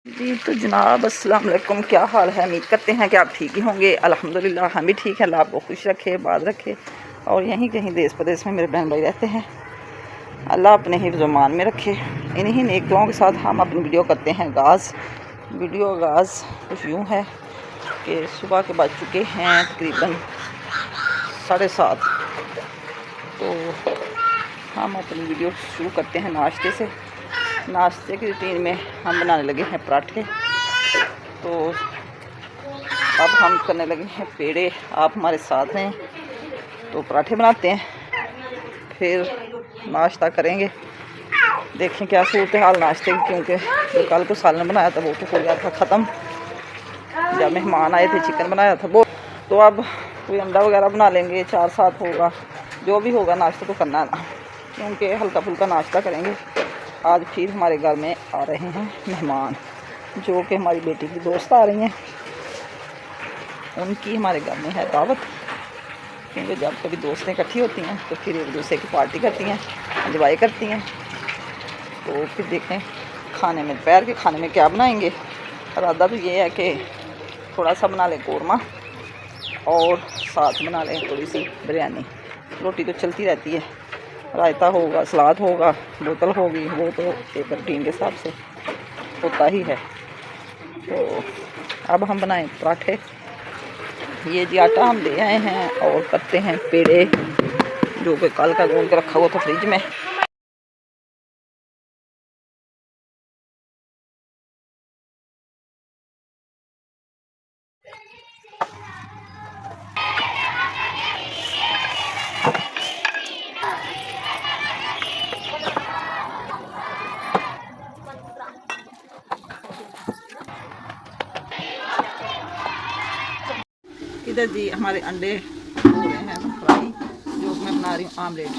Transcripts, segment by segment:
जी तो जनाब अस्सलाम वालेकुम, क्या हाल है। उम्मीद करते हैं कि आप ठीक ही होंगे। अल्हम्दुलिल्लाह हम भी ठीक है। अल्लाह आपको खुश रखे, बात रखे। और यहीं कहीं देश प्रदेश में मेरे बहन भाई रहते हैं, अल्लाह अपने हिफ्ज़ मान में रखे। इन्हीं नेक दुआओं के साथ हम अपनी वीडियो करते हैं वीडियो आगाज़ कुछ यूँ है कि सुबह के बज चुके हैं तकरीबन 7:30। तो हम अपनी वीडियो शुरू करते हैं नाश्ते से। नाश्ते की रूटीन में हम बनाने लगे हैं पराठे। तो अब हम करने लगे हैं पेड़े। आप हमारे साथ हैं तो पराठे बनाते हैं, फिर नाश्ता करेंगे। देखें क्या सूरत हाल नाश्ते की, क्योंकि जो कल को सालन बनाया था वो तो हो गया था ख़त्म। जब मेहमान आए थे चिकन बनाया था वो। तो अब कोई अंडा वगैरह बना लेंगे, 4-7 होगा, जो भी होगा नाश्ता तो करना है ना, क्योंकि हल्का फुल्का नाश्ता करेंगे। आज फिर हमारे घर में आ रहे हैं मेहमान, जो कि हमारी बेटी की दोस्त आ रही हैं। उनकी हमारे घर में है दावत, क्योंकि जब कभी दोस्तें इकट्ठी होती हैं तो फिर एक दूसरे की पार्टी करती हैं, एंजॉय करती हैं। तो फिर देखें खाने में, दोपहर के खाने में क्या बनाएंगे। इरादा तो ये है कि थोड़ा सा बना लें कौरमा और साथ बना लें थोड़ी सी बिरयानी। रोटी तो चलती रहती है, रायता होगा, सलाद होगा, बोतल होगी, वो तो एक रूटीन के हिसाब से होता ही है। तो अब हम बनाएं पराठे। ये जी आटा हम ले आए हैं और करते हैं पेड़े, जो कि कल का गूंद के रखा हुआ था फ्रिज में। इधर जी हमारे अंडे हो रहे हैं फ्राई, जो मैं बना रही हूँ आमलेट।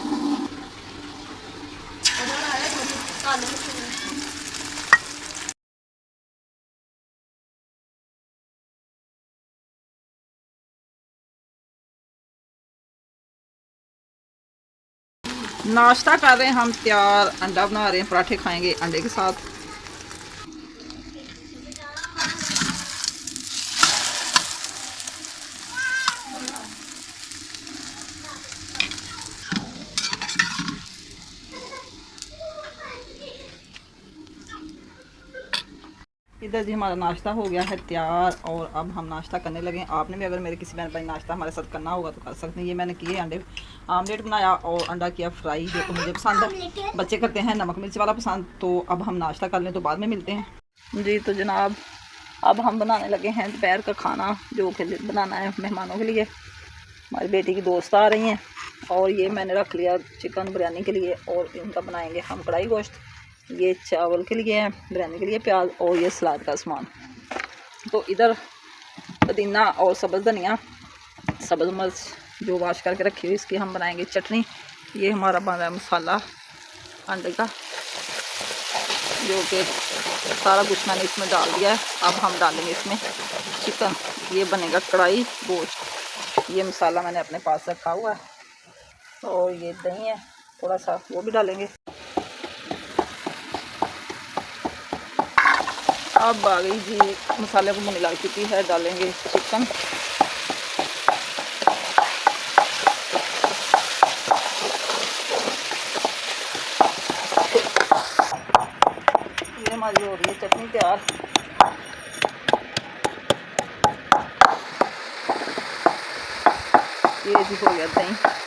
नाश्ता कर रहे हैं हम तैयार, अंडा बना रहे हैं, पराठे खाएंगे अंडे के साथ। इधर जी हमारा नाश्ता हो गया है तैयार और अब हम नाश्ता करने लगे। आपने भी अगर मेरे किसी बहन भाई नाश्ता हमारे साथ करना होगा तो कर सकते हैं। ये मैंने किए अंडे आमलेट बनाया और अंडा किया फ्राई, जो कि मुझे पसंद है। बच्चे करते हैं नमक मिर्च वाला पसंद। तो अब हम नाश्ता कर लें तो बाद में मिलते हैं। जी तो जनाब अब हम बनाने लगे हैं दोपहर का खाना, जो कि बनाना है मेहमानों के लिए। हमारी बेटी की दोस्त आ रही हैं और ये मैंने रख लिया चिकन बिरयानी के लिए, और इनका बनाएंगे हम कढ़ाई गोश्त। ये चावल के लिए है, बिरयानी के लिए प्याज, और ये सलाद का सामान। तो इधर पुदीना और सब्ज़ धनिया, सब्ज़ मिर्च जो वाश करके रखी हुई, इसकी हम बनाएंगे चटनी। ये हमारा बन रहा है मसाला अंडे का, जो कि सारा कुछ मैंने इसमें डाल दिया है। अब हम डालेंगे इसमें चिकन। ये बनेगा कढ़ाई गोश्त। ये मसाला मैंने अपने पास रखा हुआ है और ये दही है थोड़ा सा, वो भी डालेंगे। अब आ गई जी मसाले को मिला चुकी है, डालेंगे चिकन। ये हमारी हो रही है चटनी तैयार। ये जी हो गया दही।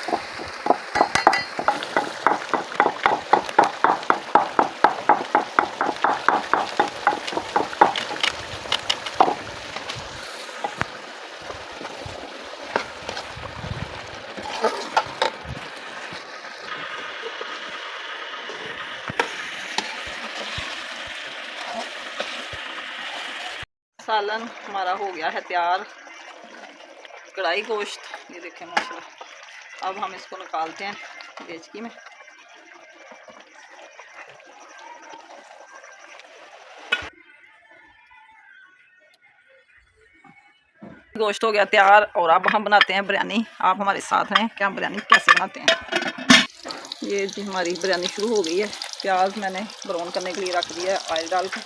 सालन हमारा हो गया है तैयार, कढ़ाई गोश्त। ये देखें माशाल्लाह। अब हम इसको निकालते हैं डेचकी में। गोश्त हो गया तैयार और अब हम बनाते हैं बिरयानी। आप हमारे साथ हैं कि हम बिरयानी कैसे बनाते हैं। ये जी हमारी बिरयानी शुरू हो गई है। प्याज मैंने ब्राउन करने के लिए रख दिया है ऑयल डाल के।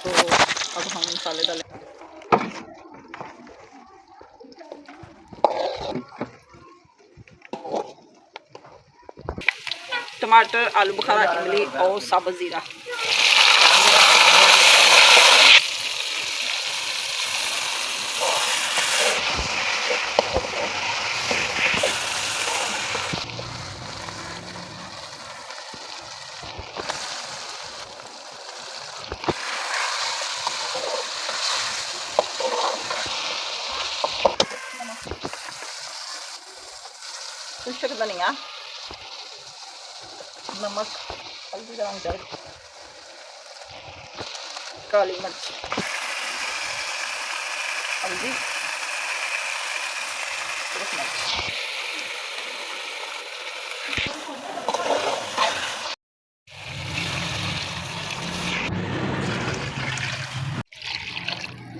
तो अब हम मसाले डालें। टमाटर, आलू बुखारा, इमली और साबुत ज़ीरा। खुश्क धनिया, नमक, हल्दी, डाल, काली मिर्च, हल्दी, मिर्च।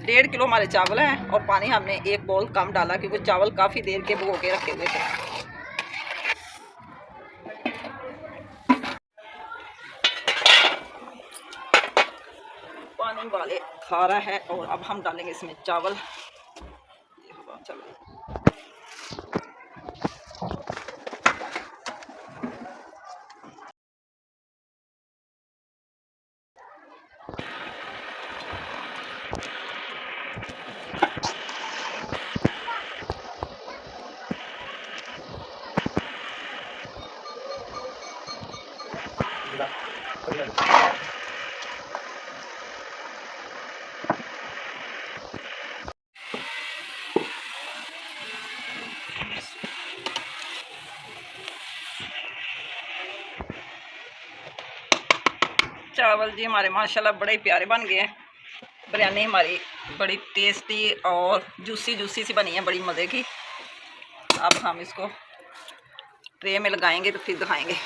1.5 किलो हमारे चावल हैं और पानी हमने 1 बाउल कम डाला क्योंकि चावल काफ़ी देर के भिगो के रखे हुए थे। पानी वाले खा रहा है और अब हम डालेंगे इसमें चावल। चावल जी हमारे माशाल्लाह बड़े प्यारे बन गए हैं। बिरयानी हमारी बड़ी टेस्टी और जूसी जूसी सी बनी है, बड़ी मज़े की। अब हम इसको ट्रे में लगाएंगे तो फिर दिखाएंगे।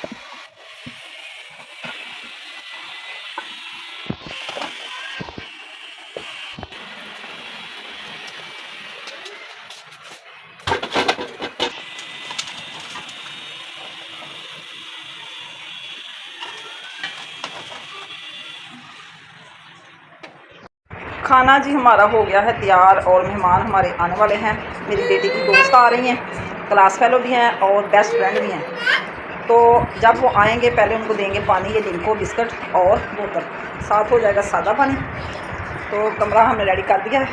खाना जी हमारा हो गया है तैयार और मेहमान हमारे आने वाले हैं। मेरी बेटी की दोस्त आ रही हैं, क्लास फेलो भी हैं और बेस्ट फ्रेंड भी हैं। तो जब वो आएंगे पहले उनको देंगे पानी, ये लिंको बिस्किट और बोतल, साथ हो जाएगा सादा पानी। तो कमरा हमने रेडी कर दिया है,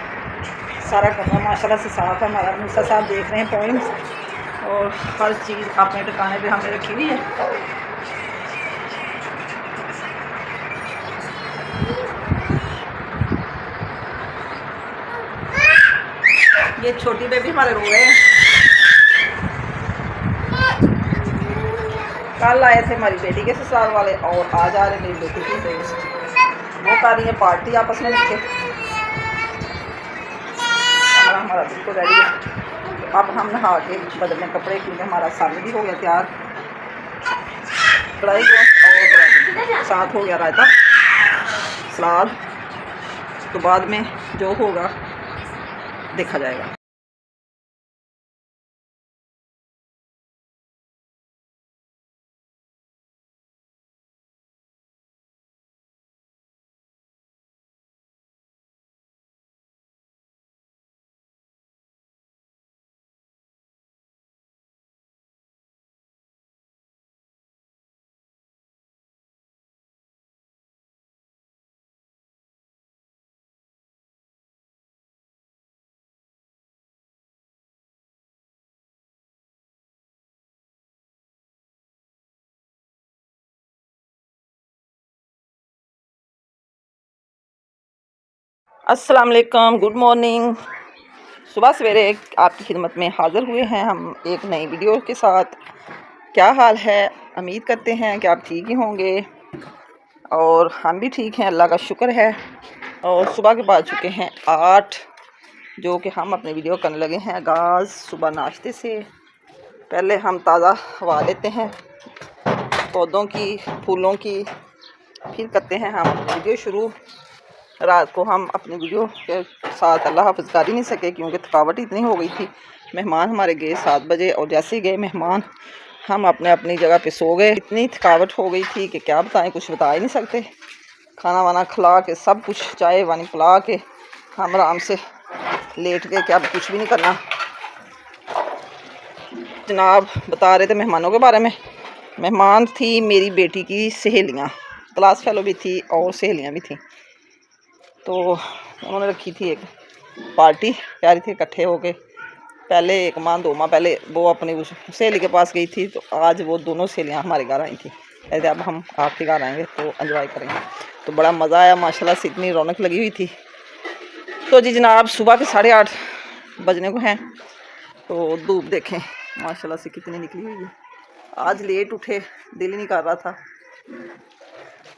सारा कमरा माशाल्लाह से साफ़ है हमारा। मूसा साहब देख रहे हैं पॉइंट्स और हर चीज़ अपने ठिकाने पर हमने रखी हुई है। ये छोटी बेबी हमारे रो रहे हैं। कल आए थे हमारी बेटी के ससुराल वाले और आज आ रहे मेरी बेटी की दोस्त, वो कर रही है पार्टी आपस में मिलके। हमारा बिल्कुल रेडी है। तो अब हम नहा के बदलने कपड़े क्योंकि हमारा सालन भी हो गया तैयार, कढ़ाई और साथ हो गया रायता, सलाद। तो बाद में जो होगा देखा जाएगा। अस्सलाम वालेकुम, गुड मॉर्निंग। सुबह सवेरे आपकी खिदमत में हाज़िर हुए हैं हम एक नई वीडियो के साथ। क्या हाल है? उम्मीद करते हैं कि आप ठीक ही होंगे और हम भी ठीक हैं, अल्लाह का शुक्र है। और सुबह के बाद चुके हैं 8, जो कि हम अपने वीडियो करने लगे हैं आगाज़ सुबह नाश्ते से। पहले हम ताज़ा हवा लेते हैं पौधों की, फूलों की, फिर करते हैं हम वीडियो शुरू। रात को हम अपनी वीडियो के साथ अल्लाह हाफ़िज़ कर ही नहीं सके क्योंकि थकावट इतनी हो गई थी। मेहमान हमारे गए 7 बजे और जैसे ही गए मेहमान हम अपने अपनी जगह पे सो गए। इतनी थकावट हो गई थी कि क्या बताएं, कुछ बता ही नहीं सकते। खाना वाना खिला के सब कुछ चाय वानी पिला के हम आराम से लेट के, क्या अब कुछ भी नहीं करना। जनाब बता रहे थे मेहमानों के बारे में। मेहमान थी मेरी बेटी की सहेलियाँ, क्लास फेलो भी थी और सहेलियाँ भी थी। तो उन्होंने रखी थी एक पार्टी प्यारी थी, इकट्ठे हो के। पहले 1 माह 2 माह पहले वो अपनी उस सहेली के पास गई थी, तो आज वो दोनों सहेलियाँ हमारे घर आई थी। ऐसे अब हम आपके घर आएंगे तो एंजॉय करेंगे। तो बड़ा मज़ा आया माशाल्लाह से, इतनी रौनक लगी हुई थी। तो जी जनाब सुबह के 8:30 बजने को हैं। तो धूप देखें माशाल्लाह से कितनी निकली हुई है। आज लेट उठे, दिल ही नहीं कर रहा था,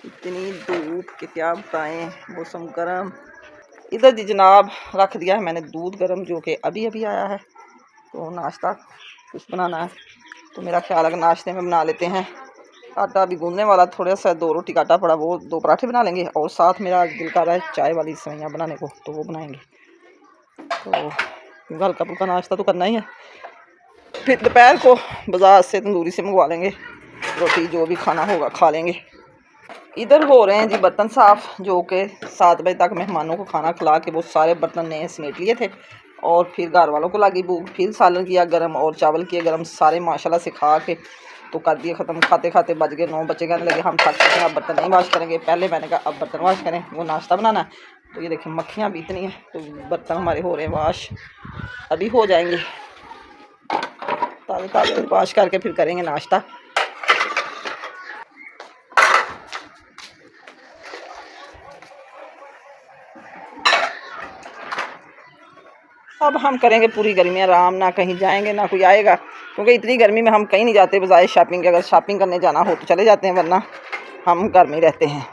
इतनी धूप के क्या बताएं। मौसम गर्म। इधर जी जनाब रख दिया है मैंने दूध गर्म, जो कि अभी अभी आया है। तो नाश्ता कुछ बनाना है, तो मेरा ख्याल है कि नाश्ते में बना लेते हैं। आटा भी गूंदने वाला, थोड़ा सा 2 रोटी का आटा पड़ा, वो 2 पराठे बना लेंगे। और साथ मेरा दिल कर रहा है चाय वाली सेवइयाँ बनाने को, तो वो बनाएंगे। तो हल्का फुल्का नाश्ता तो करना ही है। फिर दोपहर को बाज़ार से तंदूरी से मंगवा लेंगे रोटी, जो भी खाना होगा खा लेंगे। इधर हो रहे हैं जी बर्तन साफ़, जो कि 7 बजे तक मेहमानों को खाना खिला के वो सारे बर्तन ने समेट लिए थे। और फिर घर वालों को लगी भूख, फिर सालन किया गर्म और चावल किए गर्म, सारे माशाल्लाह से खा के तो कर दिए ख़त्म। खाते खाते बज गए 9। बच्चे कहने लगे हम थक चुके हैं, अब बर्तन नहीं वाश करेंगे। पहले मैंने कहा अब बर्तन वाश करें, वो नाश्ता बनाना है। तो ये देखिए मक्खियाँ भी इतनी हैं, तो बर्तन हमारे हो रहे हैं वाश, अभी हो जाएंगे। ताज़े ताज़े वाश करके फिर करेंगे नाश्ता। अब हम करेंगे पूरी गर्मी आराम, ना कहीं जाएंगे ना कोई आएगा, क्योंकि इतनी गर्मी में हम कहीं नहीं जाते बजाय शॉपिंग के। अगर शॉपिंग करने जाना हो तो चले जाते हैं, वरना हम घर में रहते हैं।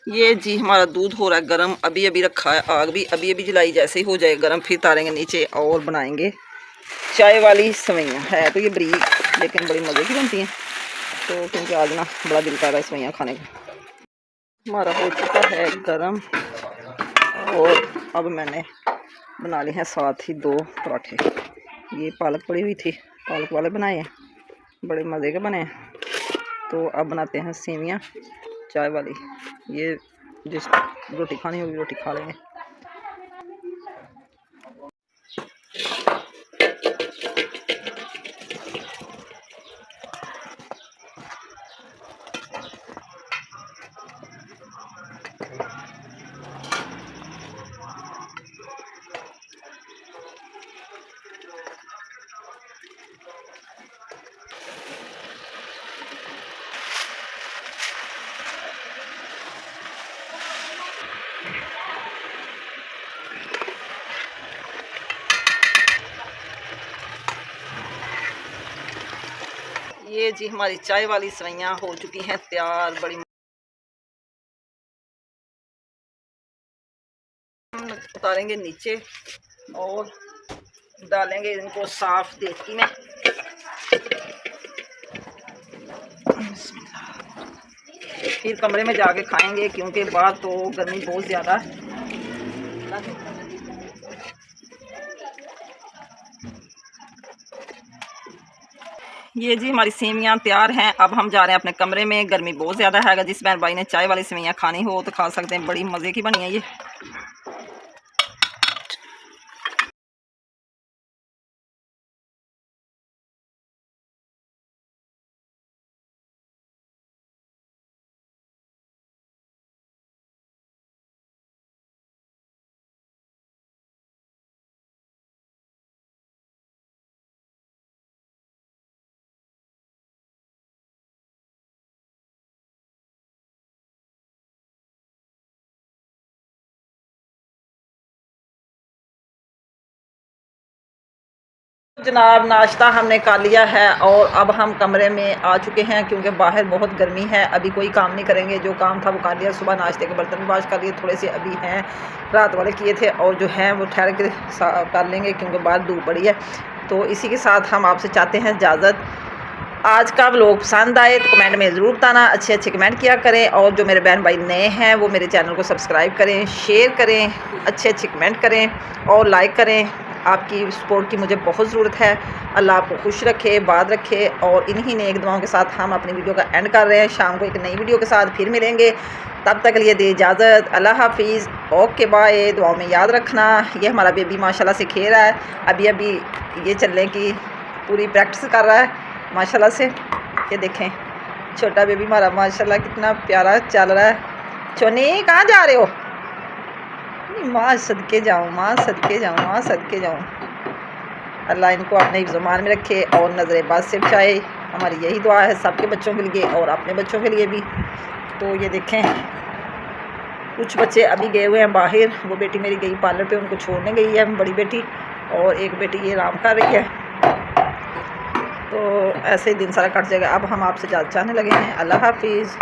ये जी हमारा दूध हो रहा है गर्म, अभी अभी रखा है, आग भी अभी अभी जलाई। जैसे ही हो जाए गर्म फिर तारेंगे नीचे और बनाएंगे चाय वाली सेवइयाँ। है तो ये बरीक, लेकिन बड़ी मज़े की बनती हैं। तो क्योंकि आज ना बड़ा दिल कर रहा है सेवइयाँ खाने का। हमारा हो चुका है गर्म, और अब मैंने बना लिए हैं साथ ही 2 पराठे। ये पालक पड़ी हुई थी, पालक वाले बनाए हैं, बड़े मज़े के बने हैं। तो अब बनाते हैं सेवइयाँ चाय वाली। ये जिस रोटी खानी होगी रोटी खा लेंगे। ये जी हमारी चाय वाली सेवइयाँ हो चुकी हैं तैयार। बड़ी हम उतारेंगे नीचे और डालेंगे इनको साफ देगी में। फिर कमरे में जाके खाएंगे, क्योंकि बाहर तो गर्मी बहुत ज़्यादा है। ये जी हमारी सेवइयाँ तैयार हैं। अब हम जा रहे हैं अपने कमरे में। गर्मी बहुत ज़्यादा है, अगर जिस बहन भाई ने चाय वाली सेवइयाँ खानी हो तो खा सकते हैं, बड़ी मज़े की बनी है ये। जनाब नाश्ता हमने कर लिया है और अब हम कमरे में आ चुके हैं, क्योंकि बाहर बहुत गर्मी है। अभी कोई काम नहीं करेंगे, जो काम था वो कर लिया। सुबह नाश्ते के बर्तन वाश कर लिए, थोड़े से अभी हैं रात वाले किए थे, और जो हैं वो ठहर के कर लेंगे, क्योंकि बाहर धूप बड़ी है। तो इसी के साथ हम आपसे चाहते हैं इजाज़त। आज का व्लॉग पसंद आए तो कमेंट में ज़रूर बताना, अच्छे अच्छे कमेंट किया करें। और जो मेरे बहन भाई नए हैं वो मेरे चैनल को सब्सक्राइब करें, शेयर करें, अच्छे अच्छे कमेंट करें और लाइक करें। आपकी सपोर्ट की मुझे बहुत ज़रूरत है। अल्लाह आपको खुश रखे, बात रखे। और इन्हीं नेक दुआओं के साथ हम अपनी वीडियो का एंड कर रहे हैं। शाम को एक नई वीडियो के साथ फिर मिलेंगे, तब तक के लिए दे इजाज़त। अल्लाह हाफिज़, ओके बाय। दुआओं में याद रखना। ये हमारा बेबी माशाल्लाह से खेल रहा है, अभी ये चलने की पूरी प्रैक्टिस कर रहा है माशाल्लाह से। ये देखें छोटा बेबी हमारा माशाल्लाह कितना प्यारा चल रहा है। चोनी कहाँ जा रहे हो? माँ सदके जाऊँ, माँ सदके जाऊँ, माँ सदके जाऊँ। अल्लाह इनको अपने ज़ुबान में रखे और नज़र बात से बचाए। हमारी यही दुआ है सबके बच्चों के लिए और अपने बच्चों के लिए भी। तो ये देखें कुछ बच्चे अभी गए हुए हैं बाहर। वो बेटी मेरी गई पार्लर पे, उनको छोड़ने गई है बड़ी बेटी, और एक बेटी ये आराम कर रही है। तो ऐसे ही दिन सारा कट जाएगा। अब हम आपसे जाने लगे हैं। अल्लाह हाफिज़।